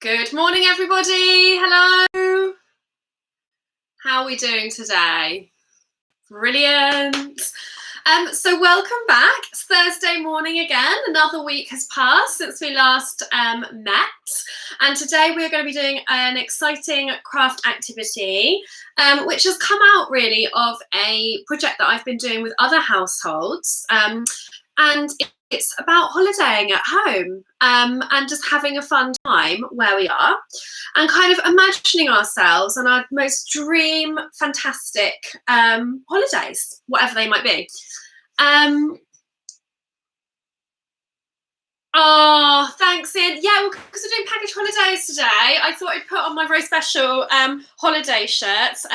Good morning, everybody. Hello. How are we doing today? Brilliant. So welcome back. It's Thursday morning again. Another week has passed since we last met. And today we're going to be doing an exciting craft activity, which has come out really of a project that I've been doing with other households. And it's about holidaying at home and just having a fun time where we are and kind of imagining ourselves on our most dream, fantastic holidays, whatever they might be. Oh, thanks, Ian. Yeah, well, because we're doing package holidays today, I thought I'd put on my very special holiday shirts.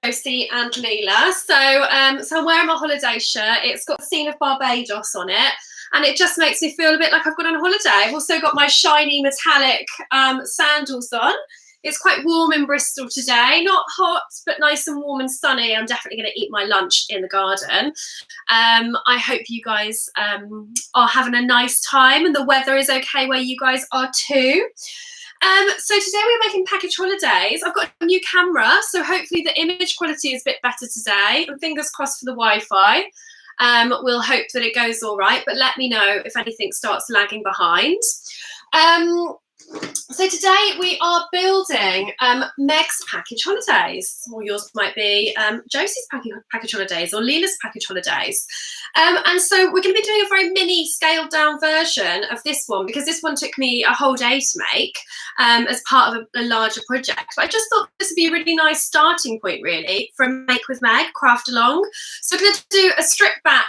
Josie and Leela. So I'm wearing my holiday shirt. It's got the scene of Barbados on it, and it just makes me feel a bit like I've gone on a holiday. I've also got my shiny metallic sandals on. It's quite warm in Bristol today, not hot, but nice and warm and sunny. I'm definitely going to eat my lunch in the garden. I hope you guys are having a nice time and the weather is okay where you guys are too. So today we're making package holidays. I've got a new camera, so hopefully the image quality is a bit better today. And fingers crossed for the Wi-Fi. We'll hope that it goes all right, but let me know if anything starts lagging behind. So today we are building Meg's package holidays, or yours might be Josie's package holidays or Leela's package holidays. And so we're going to be doing a very mini scaled down version of this one because this one took me a whole day to make as part of a larger project. But I just thought this would be a really nice starting point really for Make With Meg, craft along. So we're going to do a stripped back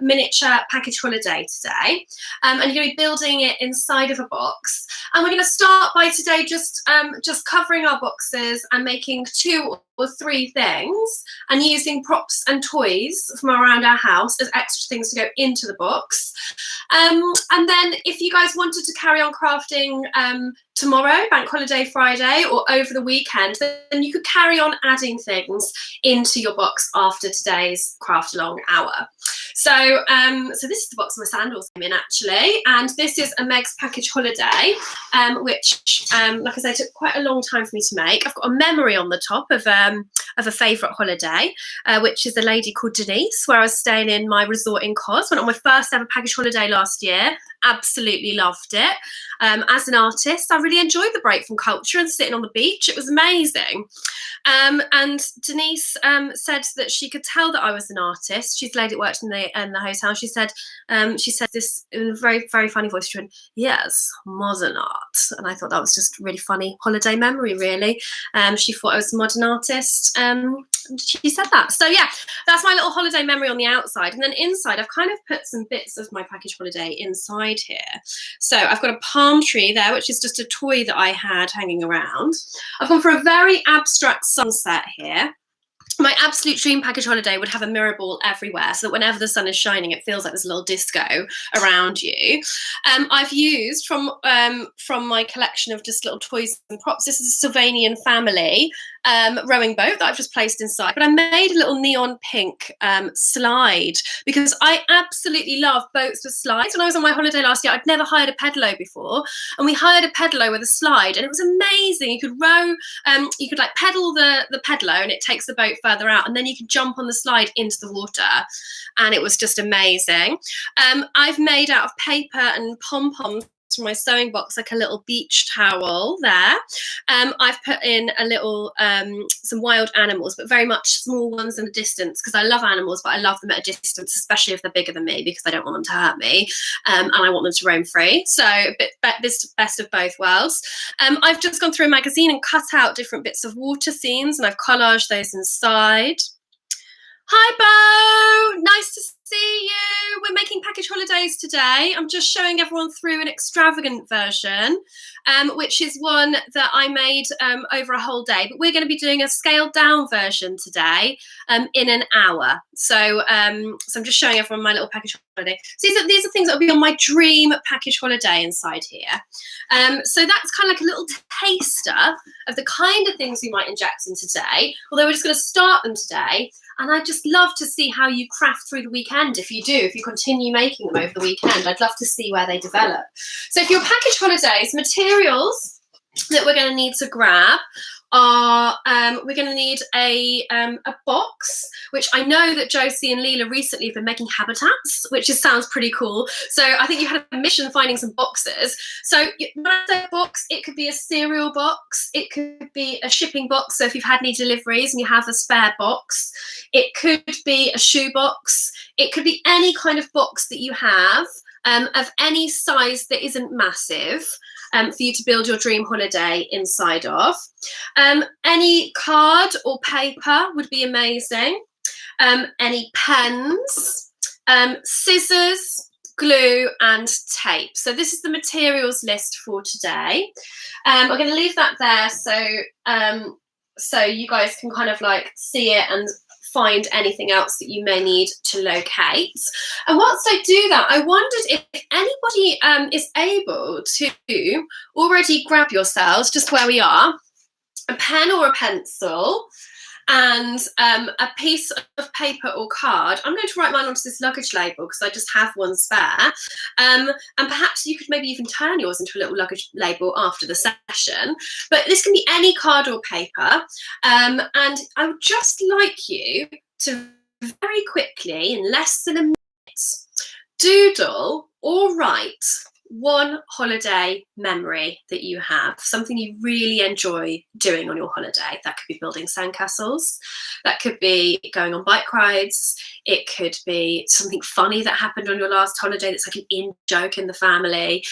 miniature package holiday today, and you're going to be building it inside of a box, and we're going to start by today just covering our boxes and making 2 or 3 things and using props and toys from around our house as extra things to go into the box, and then if you guys wanted to carry on crafting tomorrow, Bank Holiday Friday, or over the weekend, then you could carry on adding things into your box after today's craft along hour. So this is the box my sandals came in actually, and this is a Meg's package holiday, which, like I said, took quite a long time for me to make. I've got a memory on the top of a favourite holiday, which is a lady called Denise, where I was staying in my resort in Cos. Went on my first ever package holiday last year. Absolutely loved it. As an artist, I really enjoyed the break from culture and sitting on the beach. It was amazing. And Denise said that she could tell that I was an artist. She's a lady that worked in the hotel. She said this in a very, very funny voice. She went, "Yes, modern art." And I thought that was just a really funny holiday memory, really. She thought I was a modern artist. She said that. So yeah, that's my little holiday memory on the outside. And then inside, I've kind of put some bits of my package holiday inside here. So I've got a palm tree there, which is just a toy that I had hanging around. I've gone for a very abstract sunset here. My absolute dream package holiday would have a mirror ball everywhere so that whenever the sun is shining, it feels like there's a little disco around you. I've used from my collection of just little toys and props. This is a Sylvanian family rowing boat that I've just placed inside, but I made a little neon pink slide because I absolutely love boats with slides. When I was on my holiday last year, I'd never hired a pedalo before, and we hired a pedalo with a slide, and it was amazing. You could row, you could like pedal the pedalo, and it takes the boat further out, and then you could jump on the slide into the water, and it was just amazing. I've made out of paper and pom-poms from my sewing box like a little beach towel there. I've put in a little some wild animals, but very much small ones in the distance because I love animals, but I love them at a distance, especially if they're bigger than me, because I don't want them to hurt me, and I want them to roam free. So best of both worlds. I've just gone through a magazine and cut out different bits of water scenes, and I've collaged those inside. Hi Bo, nice to see you. We're making package holidays today. I'm just showing everyone through an extravagant version, which is one that I made over a whole day, but we're going to be doing a scaled down version today in an hour. So I'm just showing everyone my little package holiday. So these are things that will be on my dream package holiday inside here. So that's kind of like a little taster of the kind of things we might inject in today, although we're just going to start them today And I'd just love to see how you craft through the weekend. If you continue making them over the weekend, I'd love to see where they develop. So for your package holidays, materials that we're going to need to grab are, we're going to need a box, which I know that Josie and Leela recently have been making habitats, which sounds pretty cool. So I think you had a mission finding some boxes. So when I say box, it could be a cereal box, it could be a shipping box, so if you've had any deliveries and you have a spare box, it could be a shoe box, it could be any kind of box that you have of any size that isn't massive, for you to build your dream holiday inside of. Any card or paper would be amazing. Any pens, scissors, glue and tape. So this is the materials list for today. I'm going to leave that there so you guys can kind of like see it and find anything else that you may need to locate. And whilst I do that, I wondered if anybody is able to already grab yourselves, just where we are, a pen or a pencil and a piece of paper or card. I'm going to write mine onto this luggage label because I just have one spare. And perhaps you could maybe even turn yours into a little luggage label after the session. But this can be any card or paper. And I would just like you to very quickly, in less than a minute, doodle or write one holiday memory that you have, something you really enjoy doing on your holiday. That could be building sandcastles, that could be going on bike rides, it could be something funny that happened on your last holiday that's like an in-joke in the family.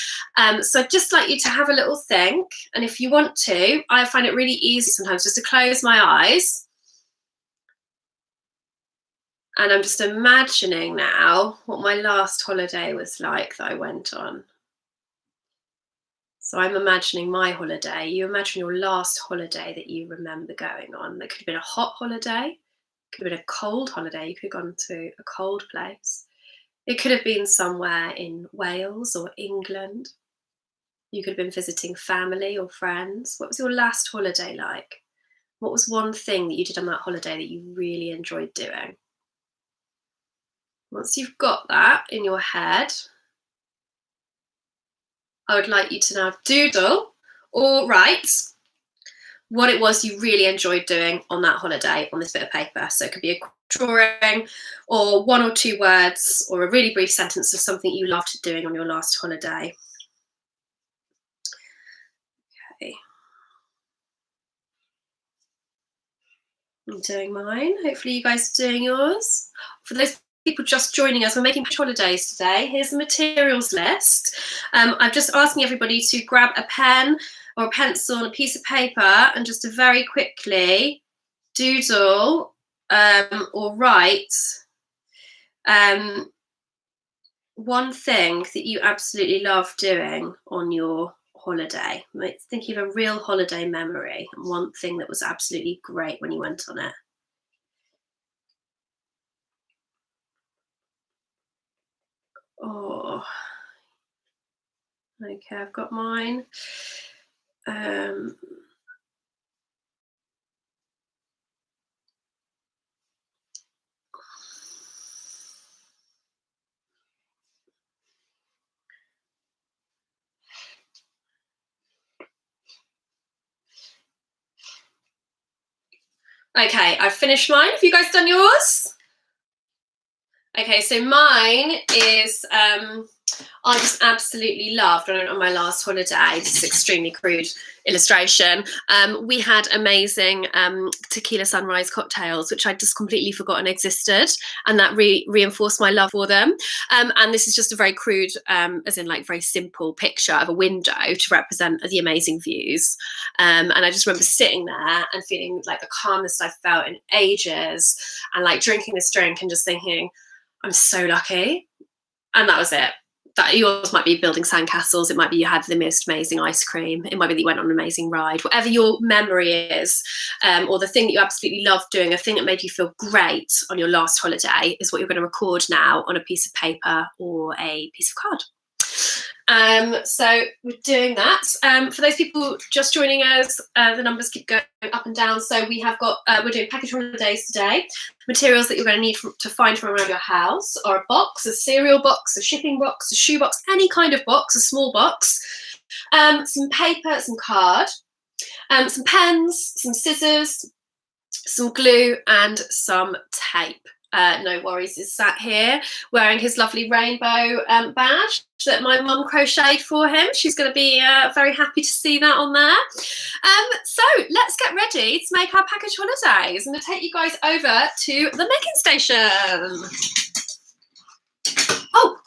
So I'd just like you to have a little think, and if you want to, I find it really easy sometimes just to close my eyes, and I'm just imagining now what my last holiday was like that I went on. So I'm imagining my holiday. You imagine your last holiday that you remember going on. It could have been a hot holiday. It could have been a cold holiday. You could have gone to a cold place. It could have been somewhere in Wales or England. You could have been visiting family or friends. What was your last holiday like? What was one thing that you did on that holiday that you really enjoyed doing? Once you've got that in your head, I would like you to now doodle or write what it was you really enjoyed doing on that holiday on this bit of paper. So it could be a drawing or one or two words or a really brief sentence of something you loved doing on your last holiday. Okay. I'm doing mine. Hopefully you guys are doing yours. For those people just joining us, we're making holidays today. Here's the materials list. I'm just asking everybody to grab a pen or a pencil and a piece of paper and just to very quickly doodle or write one thing that you absolutely love doing on your holiday. Thinking of a real holiday memory and one thing that was absolutely great when you went on it. Oh, okay, I've got mine. Okay, I've finished mine. Have you guys done yours? Okay, so mine is, I just absolutely loved on my last holiday. This is extremely crude illustration. We had amazing tequila sunrise cocktails, which I'd just completely forgotten existed, and that reinforced my love for them. And this is just a very crude, as in like very simple picture of a window to represent the amazing views. And I just remember sitting there and feeling like the calmest I've felt in ages, and like drinking this drink and just thinking, I'm so lucky. And that was it. That yours might be building sandcastles, it might be you had the most amazing ice cream, it might be that you went on an amazing ride. Whatever your memory is, or the thing that you absolutely loved doing, a thing that made you feel great on your last holiday, is what you're going to record now on a piece of paper or a piece of card. So we're doing that. For those people just joining us, the numbers keep going up and down. So we have got, we're doing package holidays today. Materials that you're going to need to find from around your house are a box, a cereal box, a shipping box, a shoe box, any kind of box, a small box, some paper, some card, some pens, some scissors, some glue, and some tape. No Worries is sat here wearing his lovely rainbow badge that my mum crocheted for him. She's going to be very happy to see that on there. So let's get ready to make our package holidays. I'm going to take you guys over to the making station. Oh,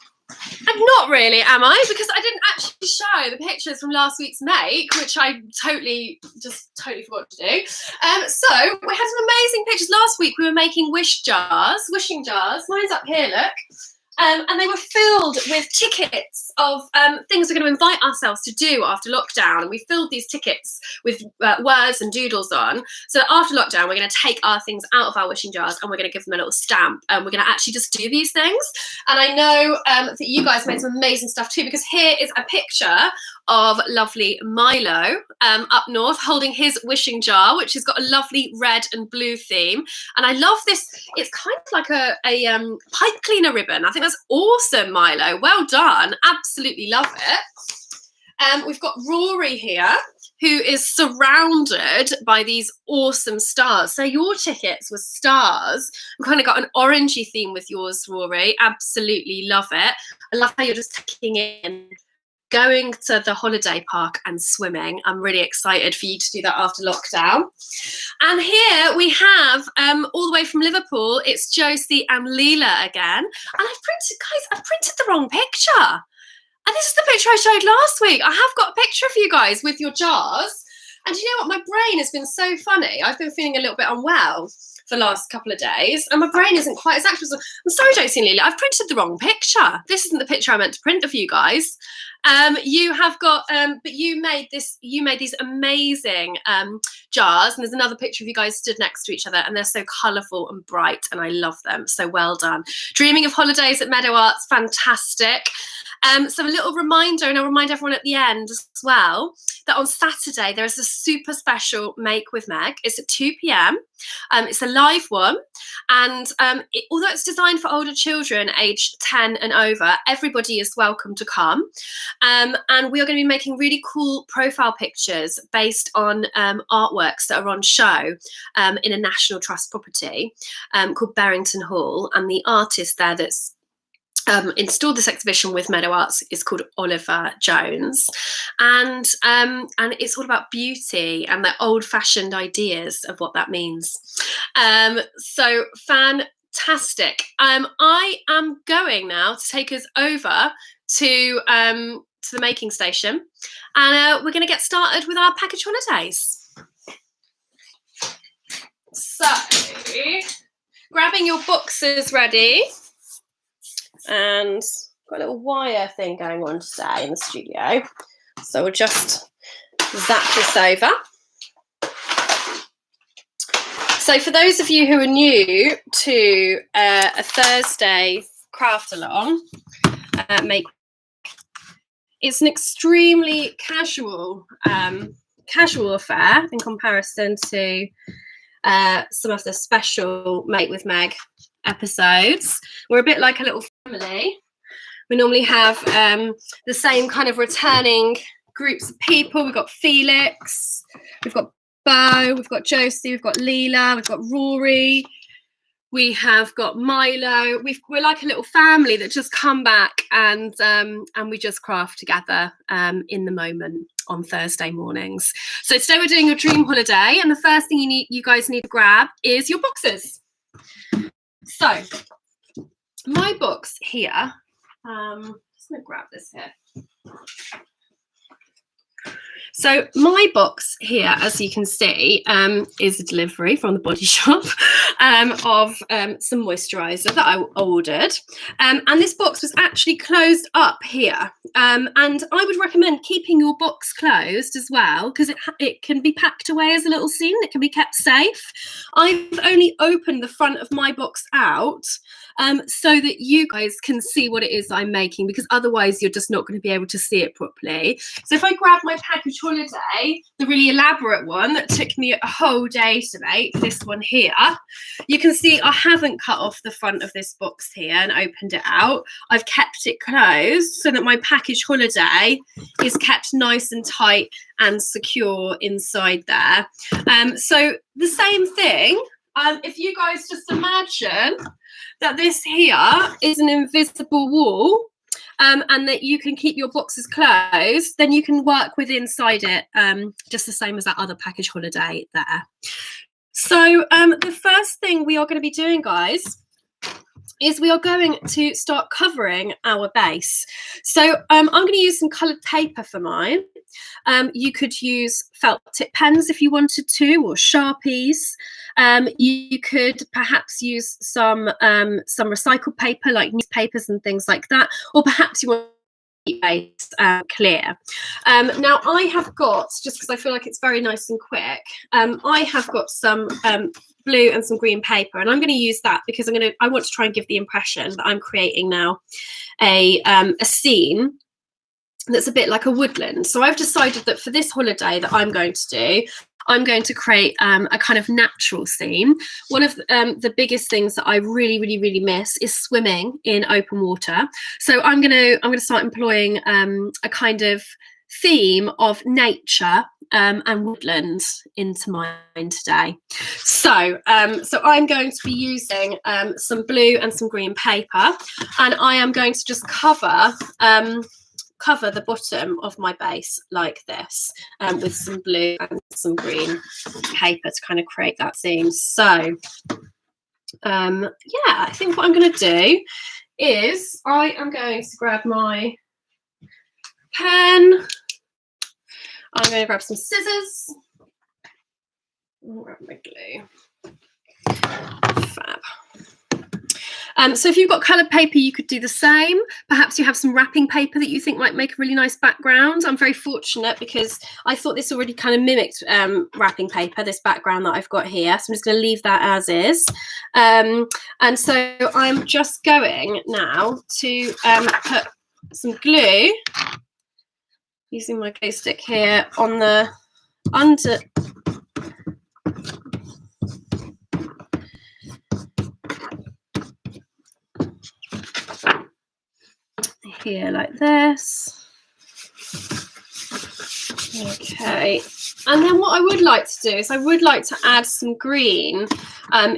I'm not really, am I? Because I didn't actually show the pictures from last week's make, which I totally forgot to do. So we had some amazing pictures. Last week we were making wishing jars. Mine's up here, look. And they were filled with tickets of things we're going to invite ourselves to do after lockdown. And we filled these tickets with words and doodles on. So after lockdown, we're going to take our things out of our wishing jars and we're going to give them a little stamp. And we're going to actually just do these things. And I know that you guys made some amazing stuff too, because here is a picture of lovely Milo up north holding his wishing jar, which has got a lovely red and blue theme. And I love this. It's kind of like a pipe cleaner ribbon. I think that's awesome, Milo. Well done. Absolutely love it. We've got Rory here, who is surrounded by these awesome stars. So your tickets were stars. We've kind of got an orangey theme with yours, Rory. Absolutely love it. I love how you're just taking in going to the holiday park and swimming. I'm really excited for you to do that after lockdown. And here we have, all the way from Liverpool, it's Josie and Leela again. And I've printed the wrong picture. And this is the picture I showed last week. I have got a picture of you guys with your jars. And you know what? My brain has been so funny. I've been feeling a little bit unwell for the last couple of days, and my brain isn't quite as active. I'm sorry, Josie and Leela, I've printed the wrong picture. This isn't the picture I meant to print of you guys. You have got, but you made these amazing jars, and there's another picture of you guys stood next to each other, and they're so colourful and bright, and I love them. So well done. Dreaming of holidays at Meadow Arts, fantastic. So a little reminder, and I'll remind everyone at the end as well, that on Saturday there is a super special Make With Meg. It's at 2 p.m. It's a live one, and although it's designed for older children aged 10 and over, everybody is welcome to come. And we are going to be making really cool profile pictures based on artworks that are on show in a National Trust property called Berrington Hall, and the artist there that's installed this exhibition with Meadow Arts is called Oliver Jones, and it's all about beauty and the old-fashioned ideas of what that means. So fantastic. I am going now to take us over to the making station, and we're going to get started with our package holidays. So, grabbing your boxes ready. And got a little wire thing going on today in the studio, so we'll just zap this over. So for those of you who are new to a Thursday craft along, it's an extremely casual affair in comparison to some of the special Make With Meg episodes. We're a bit like a little family. We normally have the same kind of returning groups of people. We've got Felix, we've got Bo, we've got Josie, we've got Leela, we've got Rory, we have got Milo. We're like a little family that just come back and we just craft together in the moment on Thursday mornings. So today we're doing your dream holiday, and the first thing you guys need to grab is your boxes. So my box here, just gonna grab this here. So my box here, as you can see, is a delivery from the Body Shop of some moisturiser that I ordered. And this box was actually closed up here. And I would recommend keeping your box closed as well, because it can be packed away as a little scene. It can be kept safe. I've only opened the front of my box out so that you guys can see what it is I'm making, because otherwise you're just not going to be able to see it properly. So if I grab my package holiday, the really elaborate one that took me a whole day to make, this one here, you can see I haven't cut off the front of this box here and opened it out. I've kept it closed so that my package holiday is kept nice and tight and secure inside there. So the same thing, if you guys just imagine that this here is an invisible wall, and that you can keep your boxes closed, then you can work with inside it, just the same as that other package holiday there. So the first thing we are going to be doing, guys, is we are going to start covering our base. So I'm going to use some coloured paper for mine. You could use felt tip pens if you wanted to, or Sharpies. You could perhaps use some recycled paper like newspapers and things like that, or perhaps you want base clear. Now I have got, just because I feel like it's very nice and quick, I have got some blue and some green paper, and I'm going to use that because I want to try and give the impression that I'm creating now a scene that's a bit like a woodland. So I've decided that for this holiday that I'm going to do, I'm going to create a kind of natural scene. One of the biggest things that I really miss is swimming in open water. So I'm going to start employing a kind of theme of nature and woodland into mine today. So I'm going to be using some blue and some green paper, and I am going to just cover the bottom of my base like this, with some blue and some green paper to kind of create that scene. So yeah, I think what I'm going to do is I am going to grab my pen, I'm going to grab some scissors, and grab my glue. Fab. So if you've got coloured paper, you could do the same. Perhaps you have some wrapping paper that you think might make a really nice background. I'm very fortunate because I thought this already kind of mimicked wrapping paper, this background that I've got here. So I'm just going to leave that as is. And so I'm just going now to put some glue, using my glue stick here, on the under. Here like this. Okay, and then what I would like to do is I would like to add some green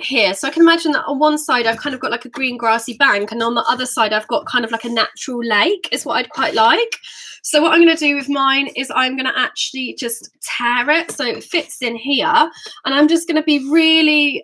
here. So I can imagine that on one side I've kind of got like a green grassy bank, and on the other side I've got kind of like a natural lake is what I'd quite like. So what I'm going to do with mine is I'm going to actually just tear it so it fits in here, and I'm just going to be really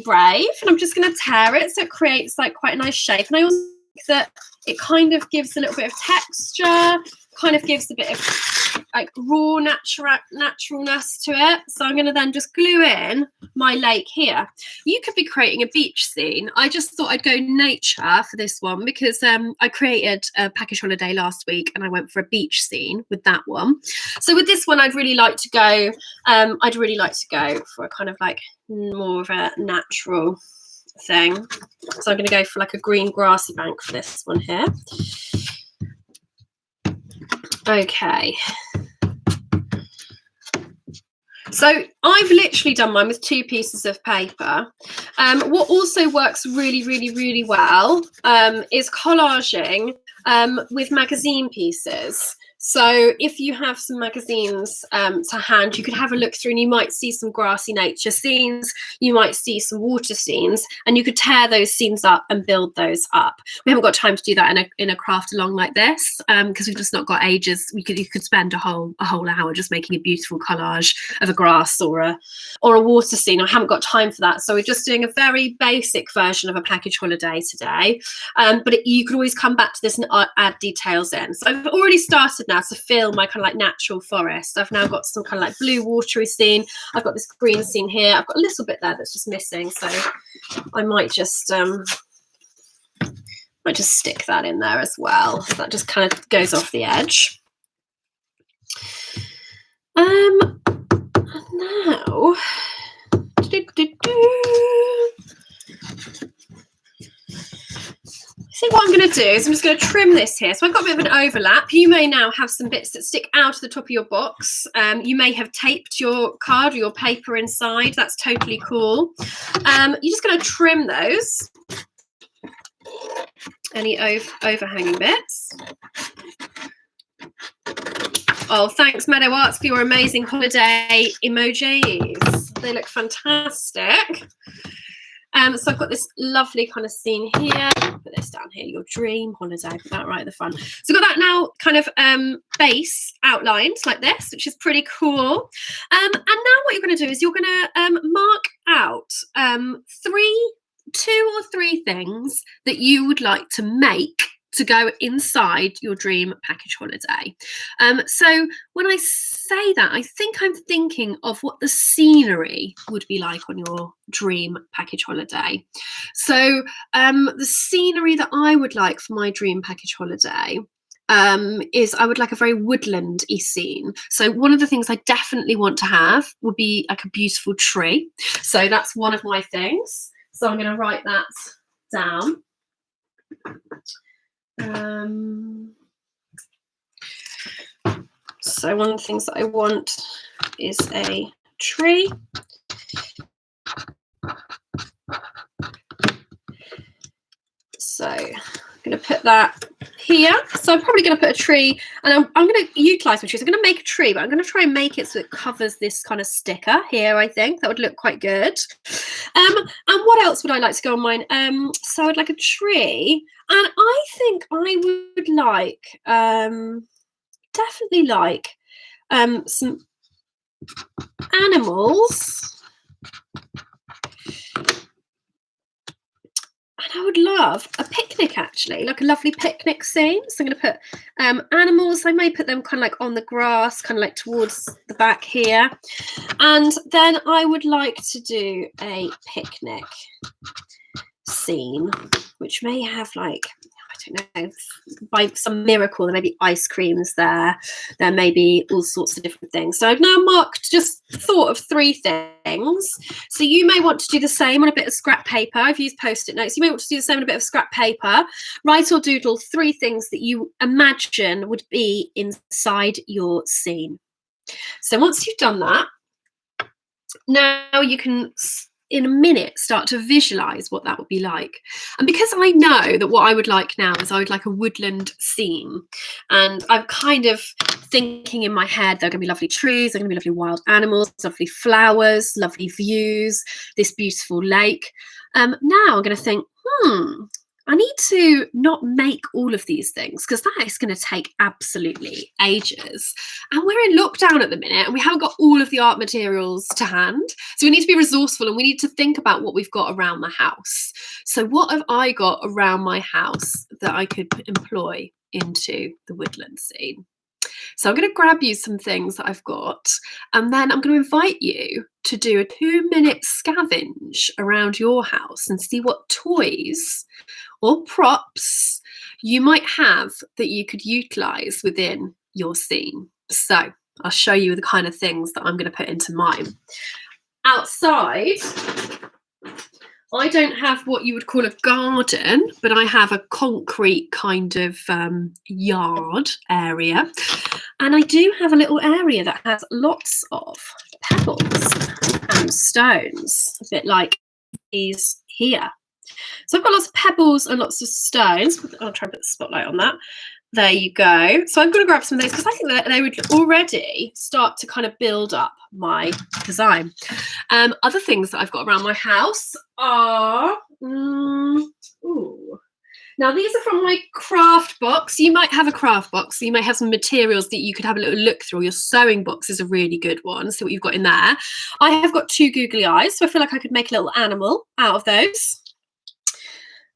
brave, and I'm just going to tear it so it creates like quite a nice shape. And I also think that it kind of gives a little bit of texture, kind of gives a bit of like raw naturalness to it. So I'm going to then just glue in my lake here. You could be creating a beach scene. I just thought I'd go nature for this one because I created a package holiday last week and I went for a beach scene with that one. So with this one, I'd really like to go for a kind of like more of a natural thing. So I'm going to go for like a green grassy bank for this one here. Okay, so I've literally done mine with 2 pieces of paper. What also works really well is collaging with magazine pieces. So if you have some magazines to hand, you could have a look through and you might see some grassy nature scenes, you might see some water scenes, and you could tear those scenes up and build those up. We haven't got time to do that in a craft along like this because we've just not got ages. You could spend a whole hour just making a beautiful collage of a grass or a water scene. I haven't got time for that, so we're just doing a very basic version of a package holiday today. But you can always come back to this and add details in. So I've already started now to fill my kind of like natural forest. I've now got some kind of like blue watery scene. I've got this green scene here. I've got a little bit there that's just missing, so I might just stick that in there as well. So that just kind of goes off the edge. And now think what I'm going to do is I'm just going to trim this here. So I've got a bit of an overlap. You may now have some bits that stick out of the top of your box. You may have taped your card or your paper inside. That's totally cool. You're just going to trim those. Any overhanging bits. Oh, thanks, Meadow Arts, for your amazing holiday emojis. They look fantastic. So I've got this lovely kind of scene here. Put this down here, your dream holiday. Put that right at the front. So I've got that now kind of base outlined like this, which is pretty cool. And now what you're going to do is you're going to mark out 2 or 3 things that you would like to make to go inside your dream package holiday. So when I say that, I think I'm thinking of what the scenery would be like on your dream package holiday. So the scenery that I would like for my dream package holiday is I would like a very woodland-y scene. So one of the things I definitely want to have would be like a beautiful tree. So that's one of my things. So I'm going to write that down. So one of the things that I want is a tree. So I'm going to put that here. So I'm probably going to put a tree, and I'm going to utilise my trees. I'm going to make a tree, but I'm going to try and make it so it covers this kind of sticker here. I think that would look quite good. And what else would I like to go on mine? So I'd like a tree, and I think I would like definitely like some animals. And I would love a picnic, actually, like a lovely picnic scene. So I'm going to put animals. I may put them kind of like on the grass, kind of like towards the back here. And then I would like to do a picnic scene, which may have like, I don't know, by some miracle, there may be ice creams there. There may be all sorts of different things. So I've now thought of 3 things. So you may want to do the same on a bit of scrap paper. I've used Post-it notes. You may want to do the same on a bit of scrap paper. Write or doodle 3 things that you imagine would be inside your scene. So once you've done that, now you can, in a minute, start to visualize what that would be like. And because I know that what I would like now is I would like a woodland scene, and I'm kind of thinking in my head there are going to be lovely trees, there are going to be lovely wild animals, lovely flowers, lovely views, this beautiful lake. Now I'm going to think, I need to not make all of these things, because that is going to take absolutely ages. And we're in lockdown at the minute, and we haven't got all of the art materials to hand. So we need to be resourceful, and we need to think about what we've got around the house. So what have I got around my house that I could employ into the woodland scene? So I'm going to grab you some things that I've got, and then I'm going to invite you to do a 2-minute scavenge around your house and see what toys or props you might have that you could utilise within your scene. So I'll show you the kind of things that I'm going to put into mine. Outside, I don't have what you would call a garden, but I have a concrete kind of yard area. And I do have a little area that has lots of pebbles and stones, a bit like these here. So I've got lots of pebbles and lots of stones. I'll try and put the spotlight on that. There you go. So I'm going to grab some of those because I think that they would already start to kind of build up my design. Other things that I've got around my house are... Now, these are from my craft box. You might have a craft box. So you may have some materials that you could have a little look through. Your sewing box is a really good one. See what you've got in there. I have got 2 googly eyes, so I feel like I could make a little animal out of those.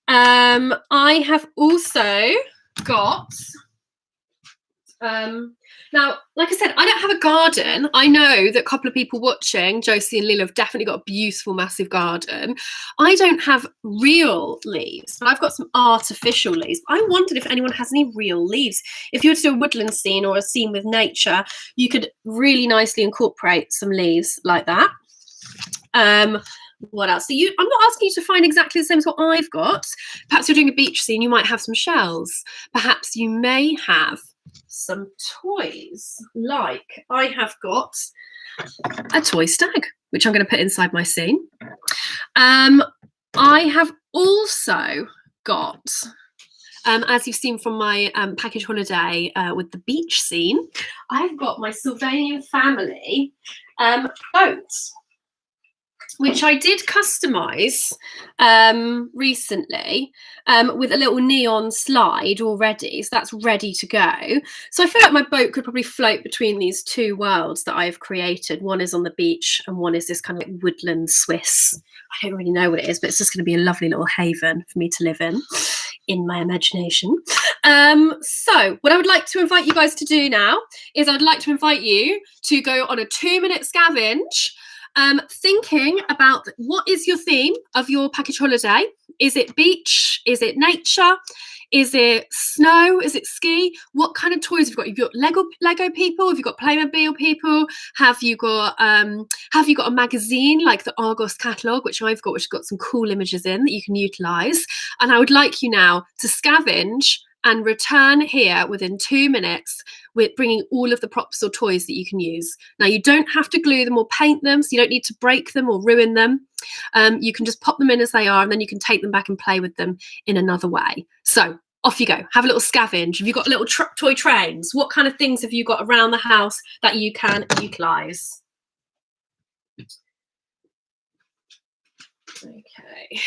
I have also got... now, like I said, I don't have a garden. I know that a couple of people watching, Josie and Lila, have definitely got a beautiful, massive garden. I don't have real leaves, but I've got some artificial leaves. I wondered if anyone has any real leaves. If you were to do a woodland scene or a scene with nature, you could really nicely incorporate some leaves like that. What else? So I'm not asking you to find exactly the same as what I've got. Perhaps you're doing a beach scene, you might have some shells. Perhaps you may have some toys. Like I have got a toy stag, which I'm going to put inside my scene. I have also got, as you've seen from my package holiday with the beach scene, I've got my Sylvanian family boat, which I did customise recently with a little neon slide already. So that's ready to go. So I feel like my boat could probably float between these two worlds that I've created. One is on the beach and one is this kind of like woodland Swiss. I don't really know what it is, but it's just going to be a lovely little haven for me to live in my imagination. So what I would like to invite you guys to do now is I'd like to invite you to go on a 2-minute scavenge, thinking about what is your theme of your package holiday. Is it beach? Is it nature? Is it snow? Is it ski? What kind of toys have you got? Have you got Lego people? Have you got Playmobil people? Have you got a magazine like the Argos catalogue, which I've got, which has got some cool images in that you can utilise? And I would like you now to scavenge and return here within 2 minutes with bringing all of the props or toys that you can use. Now, you don't have to glue them or paint them, so you don't need to break them or ruin them. You can just pop them in as they are, and then you can take them back and play with them in another way. So off you go. Have a little scavenge. Have you got little toy trains? What kind of things have you got around the house that you can utilise? Okay.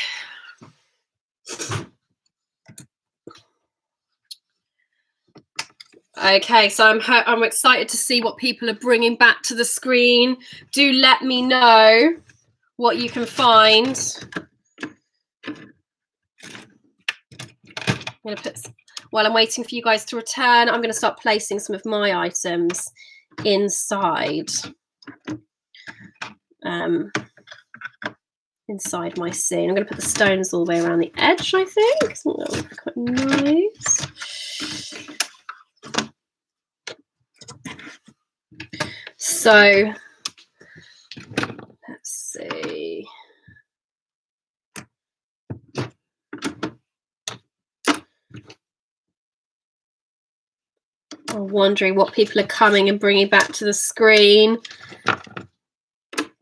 Okay, so I'm excited to see what people are bringing back to the screen. Do let me know what you can find. I'm going to put, while I'm waiting for you guys to return, I'm going to start placing some of my items inside inside my scene. I'm going to put the stones all the way around the edge, I think. I think that would be quite nice. So let's see. I'm wondering what people are coming and bringing back to the screen.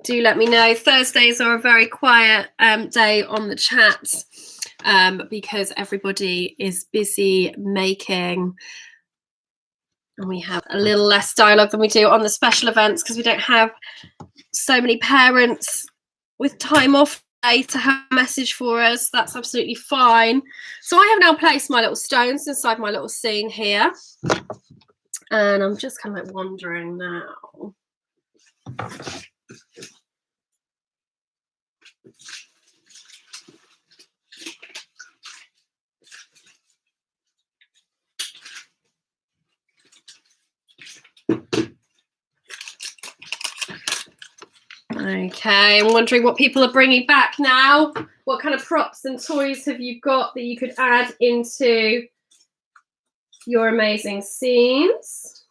Do let me know. Thursdays are a very quiet day on the chat because everybody is busy making, and we have a little less dialogue than we do on the special events because we don't have so many parents with time off day to have a message for us. That's absolutely fine. So I have now placed my little stones inside my little scene here. And I'm just kind of like wondering now. Okay, I'm wondering what people are bringing back now. What kind of props and toys have you got that you could add into your amazing scenes?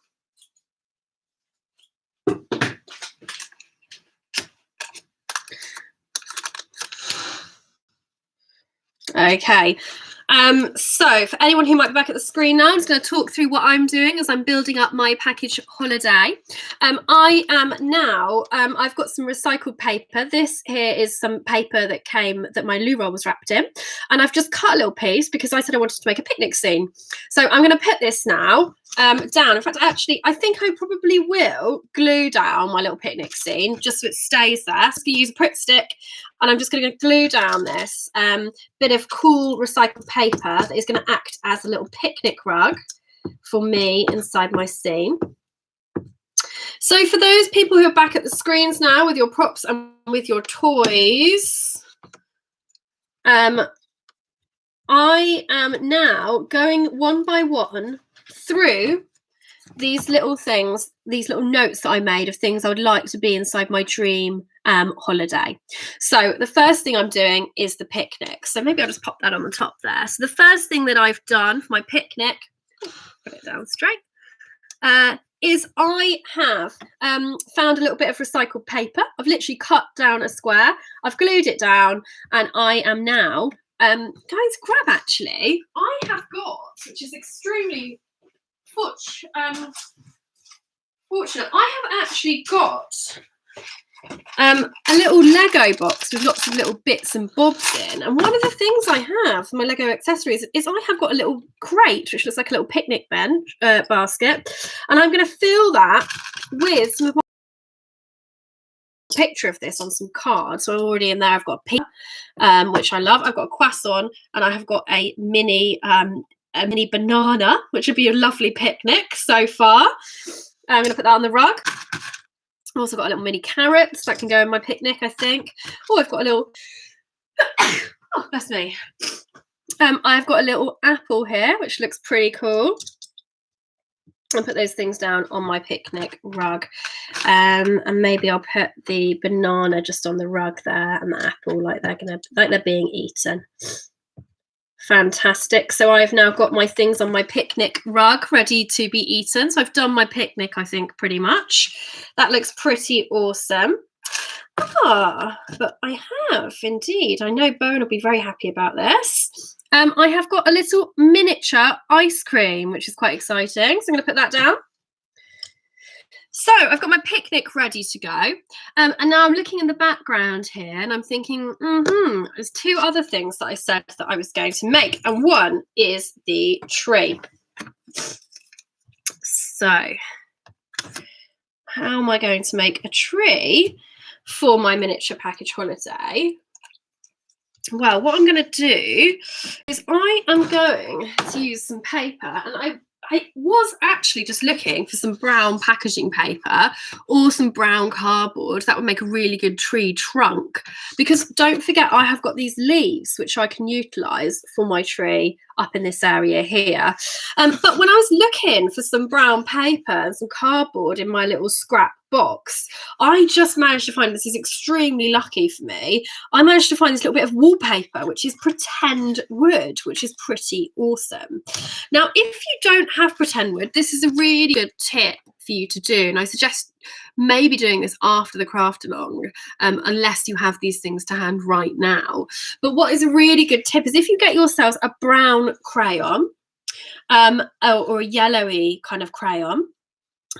Okay. So for anyone who might be back at the screen now, I'm just going to talk through what I'm doing as I'm building up my package holiday. I am now, I've got some recycled paper. This here is some paper that my loo roll was wrapped in. And I've just cut a little piece because I said I wanted to make a picnic scene. So I'm going to put this now down. In fact, actually, I think I probably will glue down my little picnic scene just so it stays there. So I'm going to use a Pritt stick. And I'm just going to glue down this bit of cool recycled paper that is going to act as a little picnic rug for me inside my scene. So for those people who are back at the screens now with your props and with your toys, I am now going one by one through these little things, these little notes that I made of things I would like to be inside my dream holiday. So the first thing I'm doing is the picnic. So maybe I'll just pop that on the top there. So the first thing that I've done for my picnic, put it down straight, is I have found a little bit of recycled paper. I've literally cut down a square, I've glued it down, and I am now going to grab, actually, I have got, which is extremely fortunate, I have actually got a little Lego box with lots of little bits and bobs in, and one of the things I have for my Lego accessories is I have got a little crate which looks like a little picnic bench basket, and I'm going to fill that with some of my picture of this on some cards. So already in there I've got a pink, which I love. I've got a croissant, and I have got a mini banana, which would be a lovely picnic so far. I'm going to put that on the rug. I've also got a little mini carrot that can go in my picnic, I think. Oh, I've got a little, oh, bless me. I've got a little apple here, which looks pretty cool. I'll put those things down on my picnic rug. And maybe I'll put the banana just on the rug there, and the apple like they're being eaten. Fantastic. So I've now got my things on my picnic rug ready to be eaten. So I've done my picnic, I think, pretty much. That looks pretty awesome. But I have indeed. I know Bowen will be very happy about this. I have got a little miniature ice cream, which is quite exciting. So I'm going to put that down. So I've got my picnic ready to go. And now I'm looking in the background here, and I'm thinking, there's two other things that I said that I was going to make. And one is the tree. So how am I going to make a tree for my miniature package holiday? Well, what I'm going to do is I am going to use some paper, and I was actually just looking for some brown packaging paper or some brown cardboard. That would make a really good tree trunk, because don't forget I have got these leaves which I can utilise for my tree up in this area here. But when I was looking for some brown paper and some cardboard in my little scrap box, I just managed to find, this is extremely lucky for me, I managed to find this little bit of wallpaper, which is pretend wood, which is pretty awesome. Now, if you don't have pretend wood, this is a really good tip for you to do, and I suggest maybe doing this after the craft along, unless you have these things to hand right now. But what is a really good tip is if you get yourselves a brown crayon, or a yellowy kind of crayon,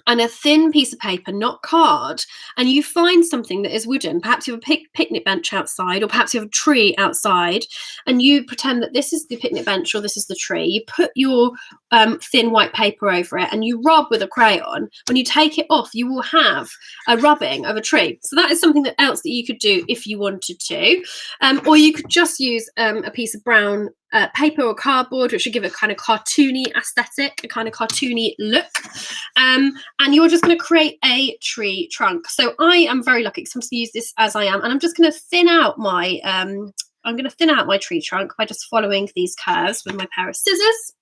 and a thin piece of paper, not card, and you find something that is wooden, perhaps you have a picnic bench outside, or perhaps you have a tree outside, and you pretend that this is the picnic bench or this is the tree. You put your thin white paper over it and you rub with a crayon. When you take it off, you will have a rubbing of a tree. So that is something else that you could do if you wanted to. Or you could just use a piece of brown paper or cardboard, which would give a kind of cartoony aesthetic, a kind of cartoony look. And you're just going to create a tree trunk. So I am very lucky because I'm going to use this as I am, and I'm just going to thin out my tree trunk by just following these curves with my pair of scissors.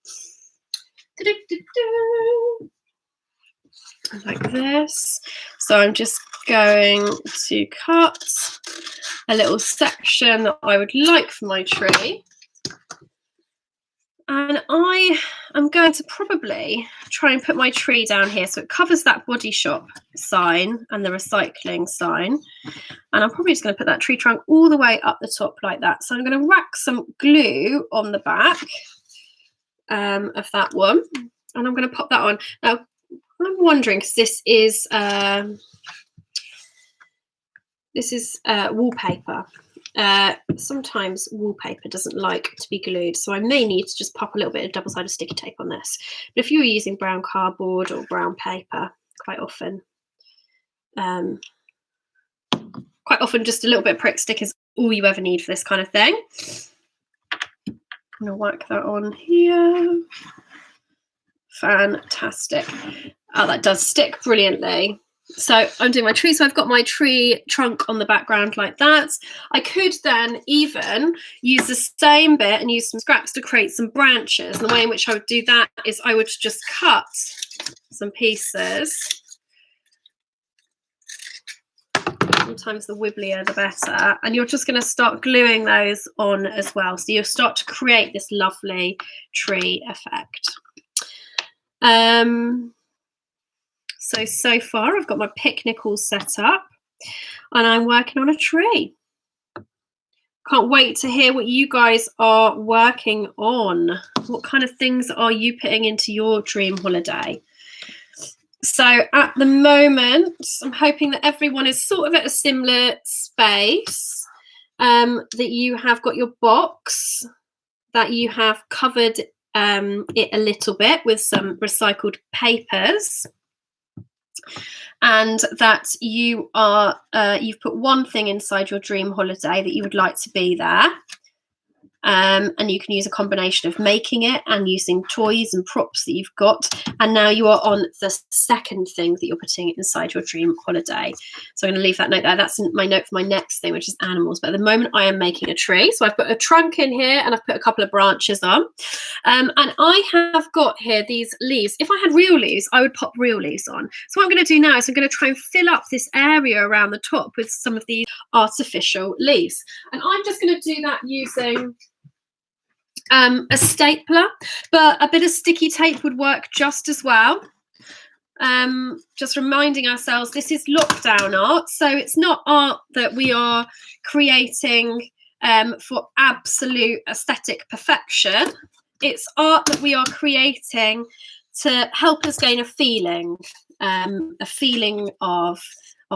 Like this. So I'm just going to cut a little section that I would like for my tree. And I am going to probably try and put my tree down here so it covers that Body Shop sign and the recycling sign. And I'm probably just going to put that tree trunk all the way up the top like that. So I'm going to rack some glue on the back of that one. And I'm going to pop that on. Now, I'm wondering, because this is wallpaper. Sometimes wallpaper doesn't like to be glued, so I may need to just pop a little bit of double-sided sticky tape on this. But if you were using brown cardboard or brown paper, quite often just a little bit of prick stick is all you ever need for this kind of thing. I'm gonna whack that on here. Fantastic. Oh, that does stick brilliantly. So I'm doing my tree. So I've got my tree trunk on the background like that. I could then even use the same bit and use some scraps to create some branches. And the way in which I would do that is I would just cut some pieces. Sometimes the wibblier the better. And you're just going to start gluing those on as well. So you'll start to create this lovely tree effect. So far I've got my picnic all set up and I'm working on a tree. Can't wait to hear what you guys are working on. What kind of things are you putting into your dream holiday? So at the moment, I'm hoping that everyone is sort of at a similar space, that you have got your box, that you have covered it a little bit with some recycled papers, and that you are you've put one thing inside your dream holiday that you would like to be there. And you can use a combination of making it and using toys and props that you've got. And now you are on the second thing that you're putting inside your dream holiday. So I'm going to leave that note there. That's my note for my next thing, which is animals. But at the moment I am making a tree. So I've put a trunk in here and I've put a couple of branches on. And I have got here these leaves. If I had real leaves, I would pop real leaves on. So what I'm going to do now is I'm going to try and fill up this area around the top with some of these artificial leaves. And I'm just going to do that using a stapler, but a bit of sticky tape would work just as well. Just reminding ourselves this is lockdown art, so it's not art that we are creating for absolute aesthetic perfection. It's art that we are creating to help us gain a feeling of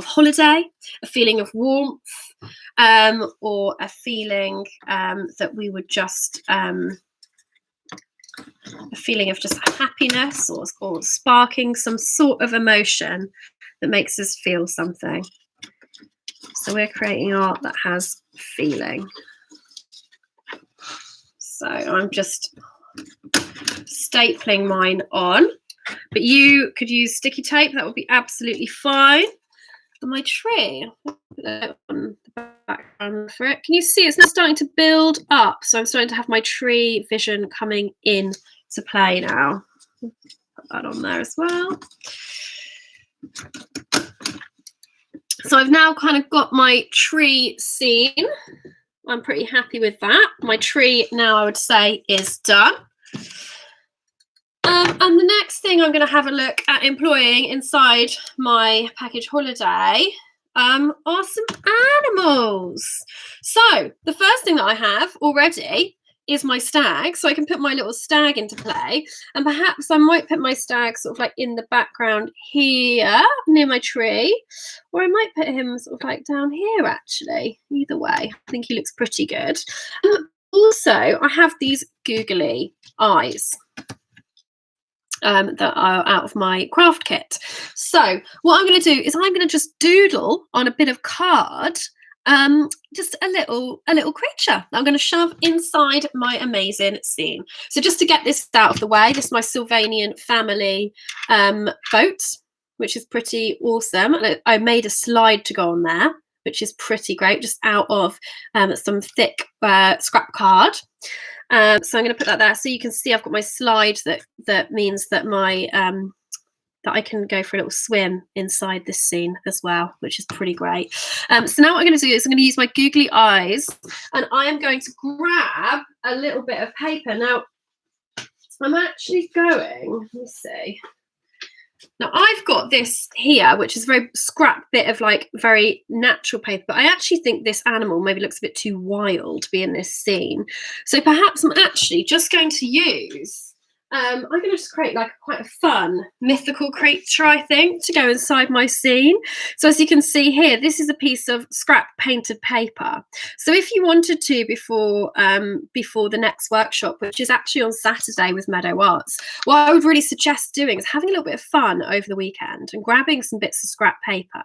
holiday, a feeling of warmth, or a feeling that we would just a feeling of just happiness or sparking some sort of emotion that makes us feel something. So we're creating art that has feeling. So I'm just stapling mine on, but you could use sticky tape, that would be absolutely fine. And my tree, on the background for it. Can you see it's now starting to build up? So I'm starting to have my tree vision coming in to play now. Put that on there as well. So I've now kind of got my tree scene. I'm pretty happy with that. My tree now, I would say, is done. And the next thing I'm going to have a look at employing inside my package holiday are some animals. So the first thing that I have already is my stag, so I can put my little stag into play, and perhaps I might put my stag sort of like in the background here near my tree, or I might put him sort of like down here actually. Either way, I think he looks pretty good. Also, I have these googly eyes that are out of my craft kit. So what I'm going to do is I'm going to just doodle on a bit of card just a little creature that I'm going to shove inside my amazing scene. So just to get this out of the way, this is my Sylvanian family boat, which is pretty awesome. And I made a slide to go on there, which is pretty great, just out of some thick scrap card. So I'm going to put that there so you can see I've got my slide that means that my that I can go for a little swim inside this scene as well, which is pretty great. So now what I'm going to do is I'm going to use my googly eyes, and I am going to grab a little bit of paper. Now I'm actually going, let me see. Now I've got this here, which is a very scrap bit of like very natural paper, but I actually think this animal maybe looks a bit too wild to be in this scene. So perhaps I'm actually just going to use, I'm going to just create like quite a fun mythical creature, I think, to go inside my scene. So as you can see here, this is a piece of scrap painted paper. So if you wanted to before the next workshop, which is actually on Saturday with Meadow Arts, what I would really suggest doing is having a little bit of fun over the weekend and grabbing some bits of scrap paper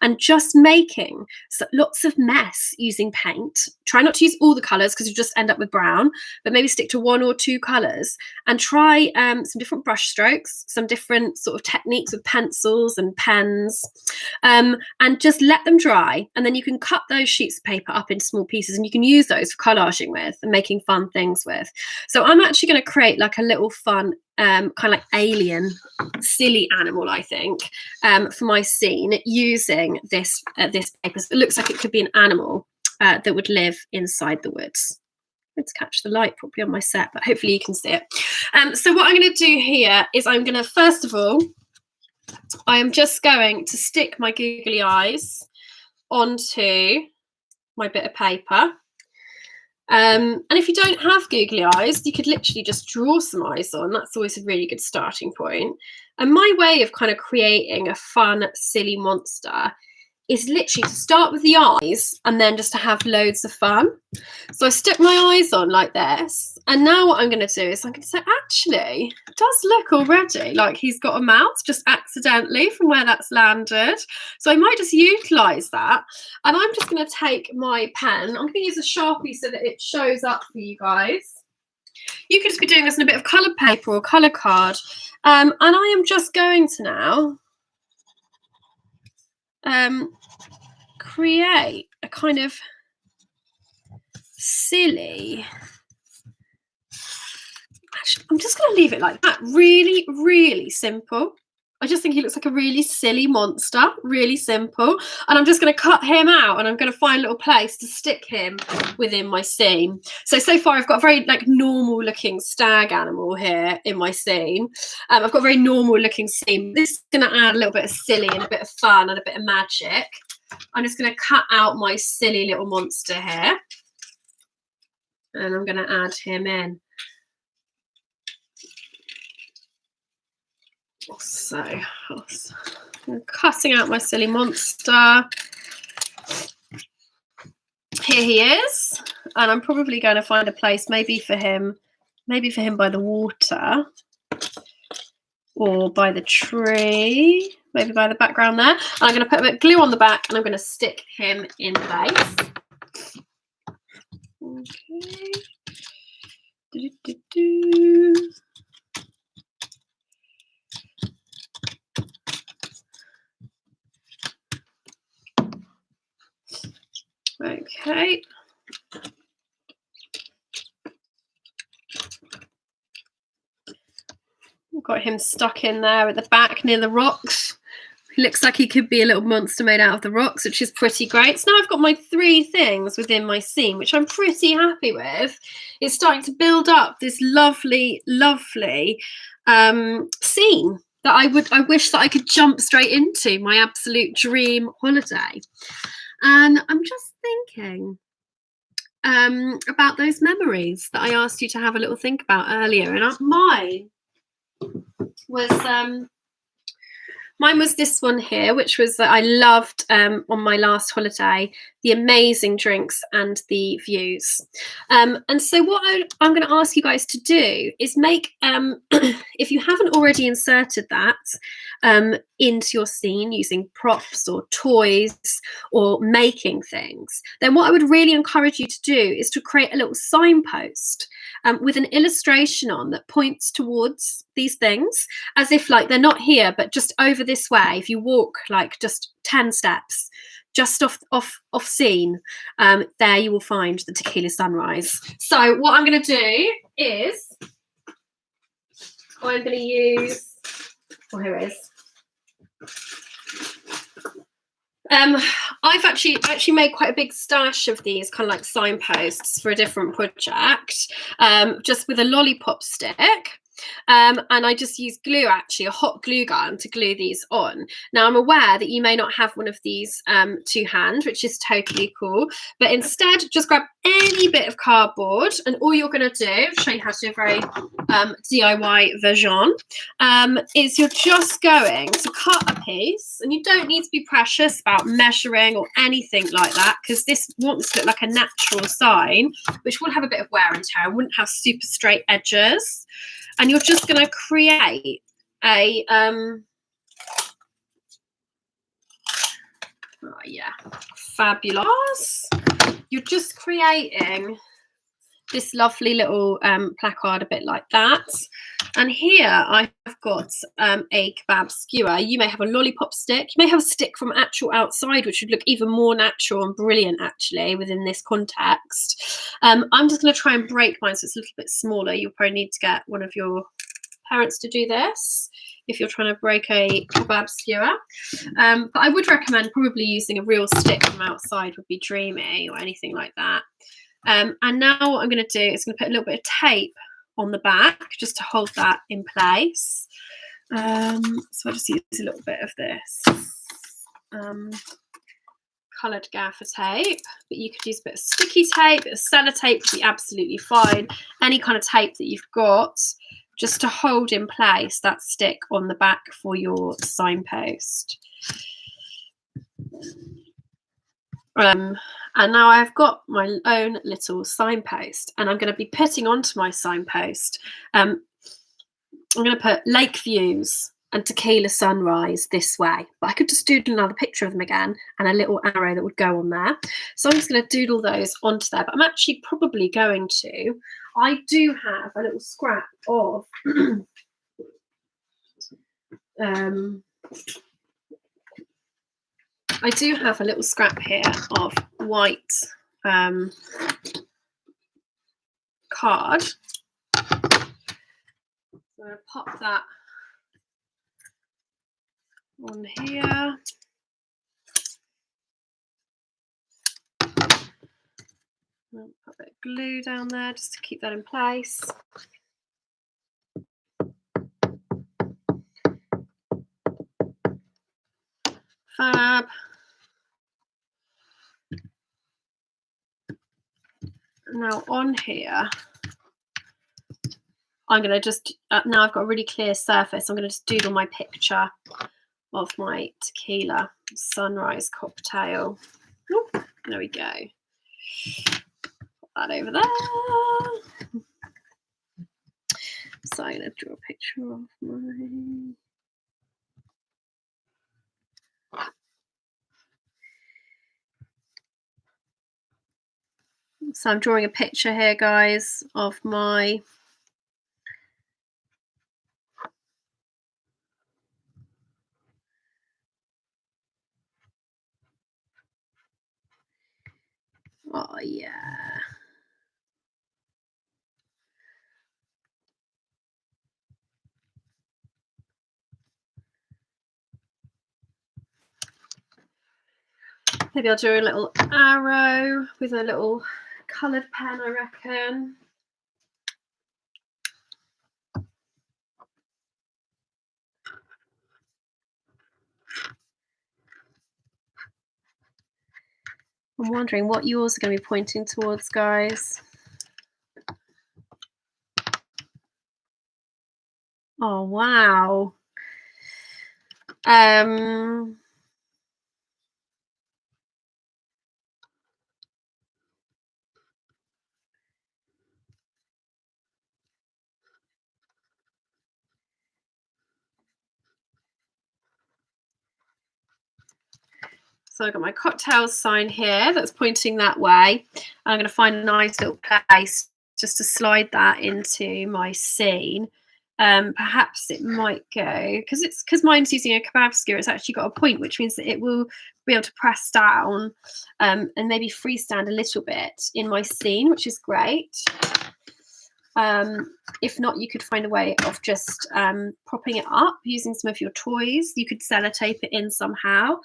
and just making lots of mess using paint. Try not to use all the colours because you just end up with brown, but maybe stick to one or two colours and try some different brush strokes, some different sort of techniques with pencils and pens, and just let them dry. And then you can cut those sheets of paper up into small pieces and you can use those for collaging with and making fun things with. So I'm actually going to create like a little fun kind of like alien, silly animal, I think, for my scene using this paper. So it looks like it could be an animal that would live inside the woods. Let's catch the light properly on my set, but hopefully you can see it. So what I'm going to do here is I'm going to, first of all, I am just going to stick my googly eyes onto my bit of paper. And if you don't have googly eyes, you could literally just draw some eyes on. That's always a really good starting point. And my way of kind of creating a fun, silly monster is literally to start with the eyes and then just to have loads of fun. So I stuck my eyes on like this, and now what I'm going to do is I'm going to say, actually, it does look already like he's got a mouth just accidentally from where that's landed. So I might just utilise that, and I'm just going to take my pen. I'm going to use a Sharpie so that it shows up for you guys. You could just be doing this in a bit of coloured paper or colour card, and I am just going to now create a kind of silly, actually, I'm just going to leave it like that. Really, really simple. I just think he looks like a really silly monster, really simple. And I'm just going to cut him out, and I'm going to find a little place to stick him within my scene. So far I've got a very like normal looking stag animal here in my scene. I've got a very normal looking scene. This is going to add a little bit of silly and a bit of fun and a bit of magic. I'm just going to cut out my silly little monster here, and I'm going to add him in. So I'm cutting out my silly monster. Here he is, and I'm probably going to find a place maybe for him by the water or by the tree, maybe by the background there. And I'm going to put a bit of glue on the back, and I'm going to stick him in place. Okay. Okay. I've got him stuck in there at the back near the rocks. He looks like he could be a little monster made out of the rocks, which is pretty great. So now I've got my 3 things within my scene, which I'm pretty happy with. It's starting to build up this lovely, lovely scene that I wish that I could jump straight into, my absolute dream holiday. And I'm just thinking about those memories that I asked you to have a little think about earlier. And mine was this one here, which was that I loved on my last holiday, the amazing drinks and the views. And so what I'm going to ask you guys to do is make, if you haven't already inserted that into your scene using props or toys or making things, then what I would really encourage you to do is to create a little signpost with an illustration on that points towards these things, as if like they're not here, but just over this way. If you walk like just 10 steps, just off scene, there you will find the tequila sunrise. So what I'm going to do is I'm going to use, here it is. I've actually made quite a big stash of these kind of like signposts for a different project, just with a lollipop stick. And I just use glue, actually, a hot glue gun to glue these on. Now, I'm aware that you may not have one of these to hand, which is totally cool. But instead, just grab any bit of cardboard, and all you're going to do, I'll show you how to do a very DIY version, is you're just going to cut a piece, and you don't need to be precious about measuring or anything like that, because this wants to look like a natural sign, which will have a bit of wear and tear and wouldn't have super straight edges. And you're just going to create a, fabulous. You're just creating this lovely little placard, a bit like that. And here I've got a kebab skewer. You may have a lollipop stick. You may have a stick from actual outside, which would look even more natural and brilliant, actually, within this context. I'm just going to try and break mine so it's a little bit smaller. You'll probably need to get one of your parents to do this if you're trying to break a kebab skewer. But I would recommend probably using a real stick from outside would be dreamy, or anything like that. And now what I'm going to do is going to put a little bit of tape on the back just to hold that in place. So I just use a little bit of this coloured gaffer tape, but you could use a bit of sticky tape, a bit of sellotape would be absolutely fine. Any kind of tape that you've got, just to hold in place that stick on the back for your signpost. And now I've got my own little signpost, and I'm going to be putting onto my signpost, I'm going to put lake views and tequila sunrise this way, but I could just doodle another picture of them again and a little arrow that would go on there. So I'm just going to doodle those onto there, but I'm actually probably going to, I do have a little scrap of I do have a little scrap here of white card. I'm going to pop that on here. I'll put a bit of glue down there just to keep that in place. Fab. Now on here, I'm going to just, now I've got a really clear surface, I'm going to just doodle my picture of my tequila sunrise cocktail. Ooh, there we go. Put that over there. So I'm going to draw a picture of my... So I'm drawing a picture here, guys, of my oh yeah. Maybe I'll do a little arrow with a little coloured pen, I reckon. I'm wondering what yours are going to be pointing towards, guys. Oh, wow. So I've got my cocktail sign here that's pointing that way. I'm going to find a nice little place just to slide that into my scene. Perhaps it might go, because mine's using a kebab skewer, it's actually got a point, which means that it will be able to press down and maybe freestand a little bit in my scene, which is great. If not, you could find a way of just propping it up using some of your toys. You could sellotape it in somehow.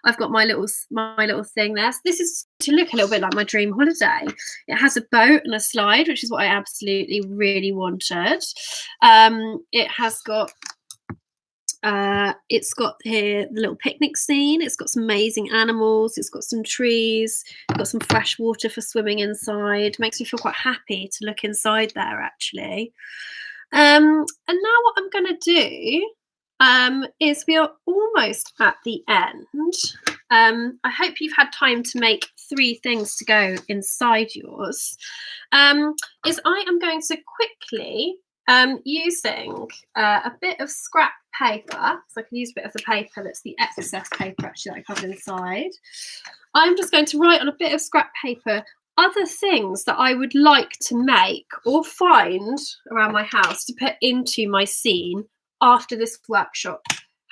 I've got my little thing there. So this is to look a little bit like my dream holiday. It has a boat and a slide, which is what I absolutely really wanted. It has got it's got here the little picnic scene. It's got some amazing animals. It's got some trees. It's got some fresh water for swimming inside. Makes me feel quite happy to look inside there, actually. And now what I'm going to do is we are almost at the end. I hope you've had time to make 3 things to go inside yours. Is I am going to quickly, using a bit of scrap paper, so I can use a bit of the paper that's the excess paper actually that I covered inside. I'm just going to write on a bit of scrap paper other things that I would like to make or find around my house to put into my scene after this workshop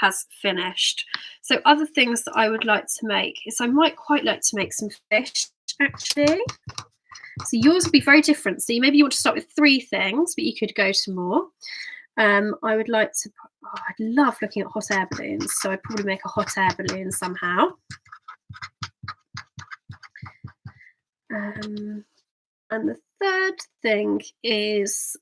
has finished. So other things that I would like to make is I might quite like to make some fish, actually. So yours will be very different. So maybe you want to start with 3 things, but you could go to more. I would like to, I'd love looking at hot air balloons. So I'd probably make a hot air balloon somehow. And the third thing is,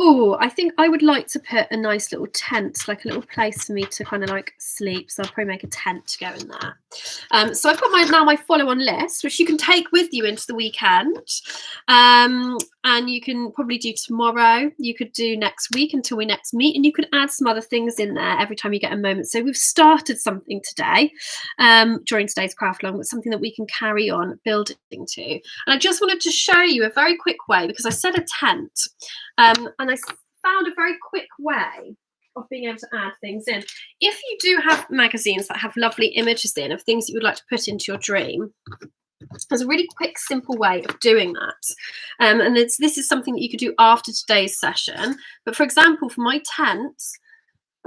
Oh, I think I would like to put a nice little tent, like a little place for me to kind of like sleep. So I'll probably make a tent to go in there. So I've got my follow-on list, which you can take with you into the weekend. And you can probably do tomorrow. You could do next week until we next meet, and you can add some other things in there every time you get a moment. So we've started something today during today's craft along, but something that we can carry on building to. And I just wanted to show you a very quick way, because I said a tent. And I found a very quick way of being able to add things in. If you do have magazines that have lovely images in of things that you would like to put into your dream, there's a really quick, simple way of doing that. And this is something that you could do after today's session. But for example, for my tent,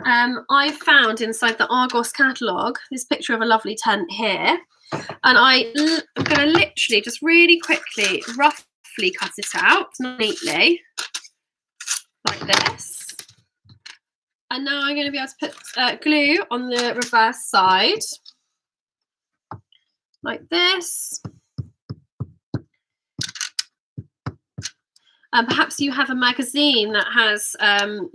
I found inside the Argos catalogue this picture of a lovely tent here. And I'm going to literally just really quickly, roughly cut it out neatly. Like this, and now I'm going to be able to put glue on the reverse side like this. And perhaps you have a magazine that has,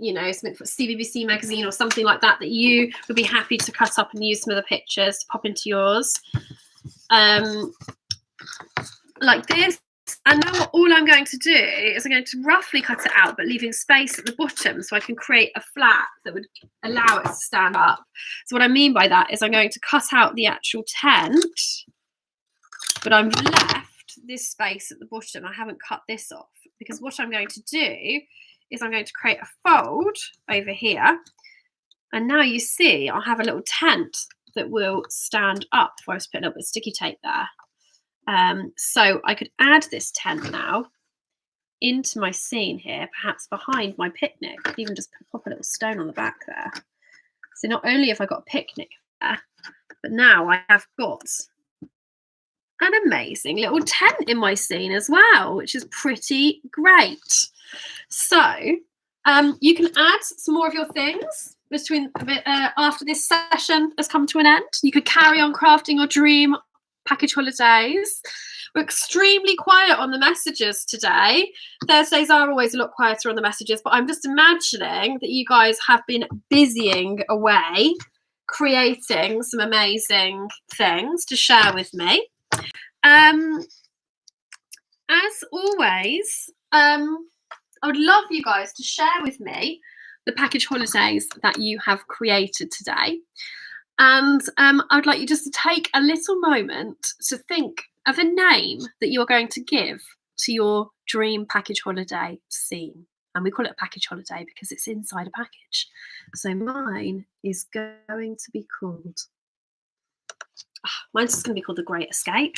you know, something for CBBC magazine or something like that that you would be happy to cut up and use some of the pictures to pop into yours, like this. And now all I'm going to do is I'm going to roughly cut it out, but leaving space at the bottom so I can create a flap that would allow it to stand up. So what I mean by that is I'm going to cut out the actual tent, but I've left this space at the bottom. I haven't cut this off, because what I'm going to do is I'm going to create a fold over here. And now you see I'll have a little tent that will stand up if I was to put a little bit of sticky tape there. So I could add this tent now into my scene here, perhaps behind my picnic. I could even just pop a little stone on the back there. So not only have I got a picnic there, but now I have got an amazing little tent in my scene as well, which is pretty great. So you can add some more of your things between after this session has come to an end. You could carry on crafting your dream package holidays. We're extremely quiet on the messages today. Thursdays are always a lot quieter on the messages, but I'm just imagining that you guys have been busying away, creating some amazing things to share with me. As always, I would love you guys to share with me the package holidays that you have created today. And I would like you just to take a little moment to think of a name that you're going to give to your dream package holiday scene. And we call it a package holiday because it's inside a package. So mine is going to be called, mine's just going to be called The Great Escape.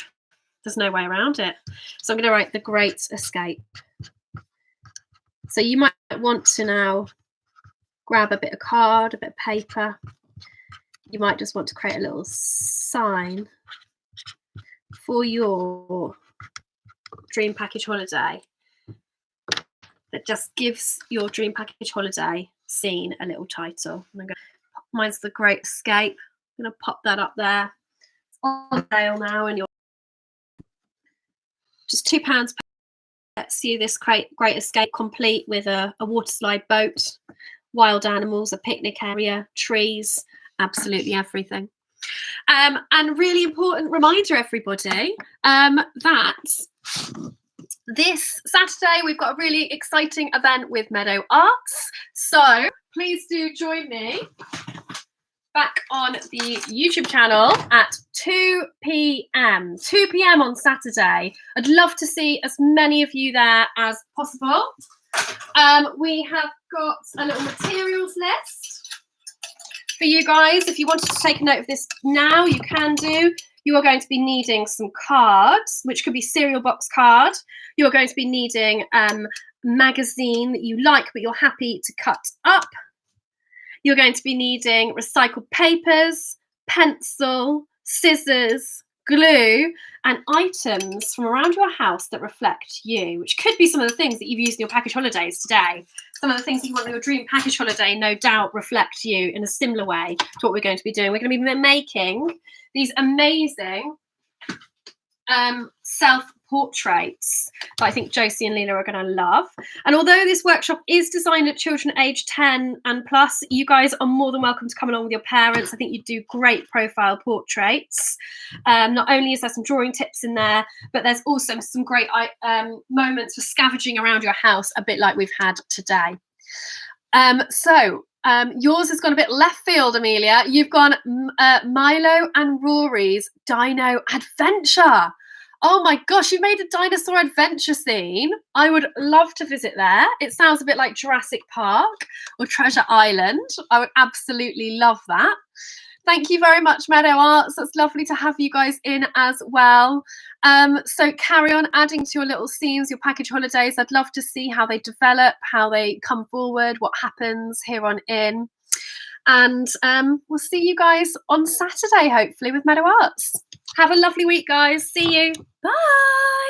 There's no way around it. So I'm going to write The Great Escape. So you might want to now grab a bit of card, a bit of paper. You might just want to create a little sign for your dream package holiday that just gives your dream package holiday scene a little title. Mine's The Great Escape. I'm going to pop that up there. It's on sale now, and you're just £2 gets you this Great Escape complete with a water slide boat, wild animals, a picnic area, trees, absolutely everything. And really important reminder, everybody, that this Saturday we've got a really exciting event with Meadow Arts. So please do join me back on the YouTube channel at 2 p.m. 2 p.m. on Saturday. I'd love to see as many of you there as possible. We have got a little materials list for you guys. If you wanted to take a note of this now, you can do. You are going to be needing some cards, which could be cereal box card. You are going to be needing magazine that you like but you're happy to cut up. You're going to be needing recycled papers, pencil, scissors, glue, and items from around your house that reflect you, which could be some of the things that you've used in your package holidays today. Some of the things that you want in your dream package holiday no doubt reflect you in a similar way to what we're going to be doing. We're going to be making these amazing self-portraits that I think Josie and Leela are going to love. And although this workshop is designed at children aged 10 and plus, you guys are more than welcome to come along with your parents. I think you do great profile portraits. Not only is there some drawing tips in there, but there's also some great moments for scavenging around your house, a bit like we've had today. Yours has gone a bit left field, Amelia. You've gone Milo and Rory's Dino Adventure. Oh my gosh, you've made a dinosaur adventure scene. I would love to visit there. It sounds a bit like Jurassic Park or Treasure Island. I would absolutely love that. Thank you very much, Meadow Arts. It's lovely to have you guys in as well. So carry on adding to your little scenes, your package holidays. I'd love to see how they develop, how they come forward, what happens here on in. And we'll see you guys on Saturday, hopefully, with Meadow Arts. Have a lovely week, guys. See you. Bye.